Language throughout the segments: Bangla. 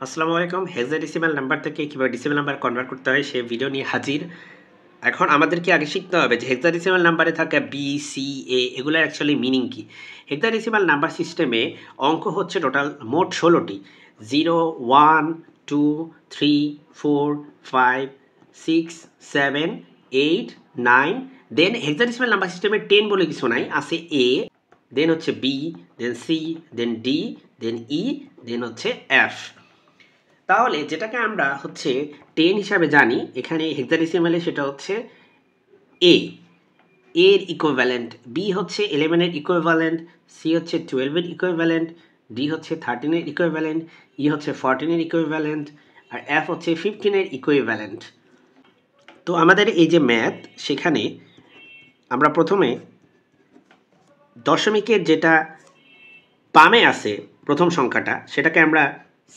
আসসালামু আলাইকুম। হেক্সাডেসিমাল নাম্বার থেকে কিভাবে ডেসিমাল নাম্বার কনভার্ট করতে হয় সে ভিডিও নিয়ে হাজির। এখন আমাদেরকে আগে শিখতে হবে যে হেক্সাডেসিমাল নাম্বারে থাকা বি, সি, এ এগুলোর অ্যাকচুয়ালি মিনিং কি। হেক্সাডেসিমাল নাম্বার সিস্টেমে অঙ্ক হচ্ছে টোটাল মোট 16টি। 0, 1, 2, 3, 4, 5, 6, 7, 8, 9। দেন হেক্সাডেসিমাল নাম্বার সিস্টেমে 10 বলে কিছু নাই, আছে এ, দেন হচ্ছে বি, দেন সি, দেন ডি, দেন ই, দেন হচ্ছে এফ। তাহলে যেটাকে আমরা হচ্ছে 10 হিসাবে জানি, এখানে হেক্সাডেসিমালে সেটা হচ্ছে এ, এর ইকুইভ্যালেন্ট, বি হচ্ছে 11 এর ইকুইভ্যালেন্ট, সি হচ্ছে 12 এর ইকুইভ্যালেন্ট, ডি হচ্ছে 13 এর ইকুইভ্যালেন্ট, ই হচ্ছে 14 এর ইকুইভ্যালেন্ট, আর এফ হচ্ছে 15 এর ইকুইভ্যালেন্ট। তো আমাদের এই যে ম্যাথ, সেখানে আমরা প্রথমে দশমিকের যেটা বামে আছে প্রথম সংখ্যাটা, সেটাকে আমরা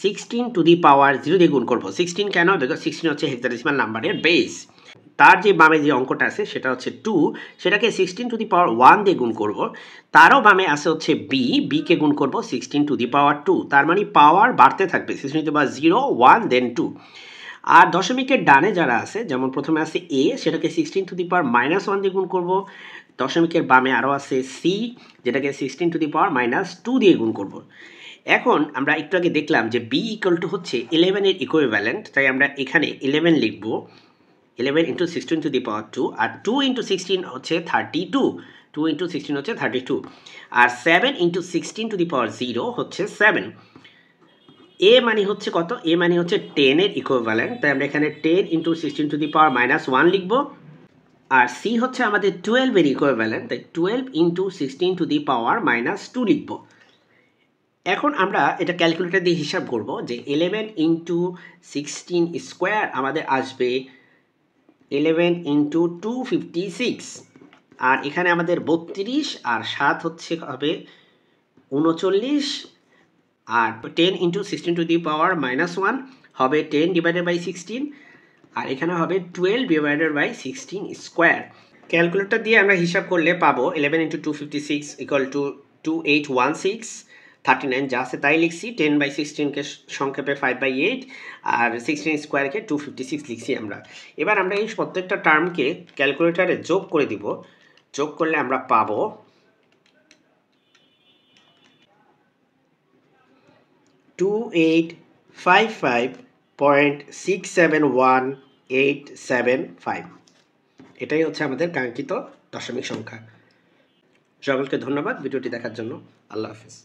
16 টু দি পাওয়ার 0 দিয়ে গুণ করবো। 16 কেন? বিকজ 16 হচ্ছে হেক্সাডেসিমাল নাম্বারের বেস। তার যে বামে যে অঙ্কটা আছে সেটা হচ্ছে 2, সেটাকে 16 টু দি পাওয়ার 1 দিয়ে গুণ করব। তারও বামে আছে হচ্ছে বি, বিকে গুণ করব 16 টু দি পাওয়ার 2। তার মানে পাওয়ার বাড়তে থাকবে, 16 টু দি পাওয়ার 0, 1, দেন 2। আর দশমিকের ডানে যারা আছে, যেমন প্রথমে আছে এ, সেটাকে 16 টু দি পাওয়ার -1 দিয়ে গুণ করব। দশমিকের বামে আরও আছে সি, যেটাকে 16 টু দি পাওয়ার -2 দিয়ে গুণ করব। এখন আমরা একটু আগে দেখলাম যে বি ইকুয়াল টু হচ্ছে 11 এর ইকুইভ্যালেন্ট, তাই আমরা এখানে 11 লিখব। 11 ইন্টু 16 টু দি পাওয়ার 2, আর 2 ইন্টু 16 হচ্ছে 32। 2 ইন্টু 16 হচ্ছে 32, আর 7 ইন্টু 16 টু দি পাওয়ার 0 হচ্ছে 7। এ মানে হচ্ছে কত? এ মানে হচ্ছে 10 এর ইকুইভ্যালেন্ট, তাই আমরা এখানে 10 ইন্টু 16 টু দি পাওয়ার -1 লিখব। আর সি হচ্ছে আমাদের 12 এর ইকুইভ্যালেন্ট, তাই 12 ইন্টু 16 টু দি পাওয়ার -2 লিখব। এখন আমরা এটা ক্যালকুলেটর দিয়ে হিসাব করব যে 11 ইন্টু 16 স্কোয়ার আমাদের আসবে 11 ইন্টু 256, আর এখানে আমাদের 32, আর 7 হচ্ছে হবে 39, আর 10 ইন্টু 16 টু দি পাওয়ার -1 হবে 10 ডিভাইডেড বাই 16, আর এখানে হবে 12 ডিভাইডেড বাই 16 স্কোয়ার। ক্যালকুলেটর দিয়ে আমরা হিসাব করলে পাবো 11 ইন্টু 256 ইকুয়াল টু 2816, 39 যা আছে তাই লিখছি। 10/16কে সংক্ষেপে 5/8, আর 16 স্কোয়ারকে 256 লিখছি আমরা। এবার আমরা এই প্রত্যেকটা টার্মকে ক্যালকুলেটরে যোগ করে দিব। যোগ করলে আমরা পাবো 2855.671875। এটাই হচ্ছে আমাদের কাঙ্ক্ষিত দশমিক সংখ্যা। সকলকে ধন্যবাদ ভিডিওটি দেখার জন্য। আল্লাহ হাফিজ।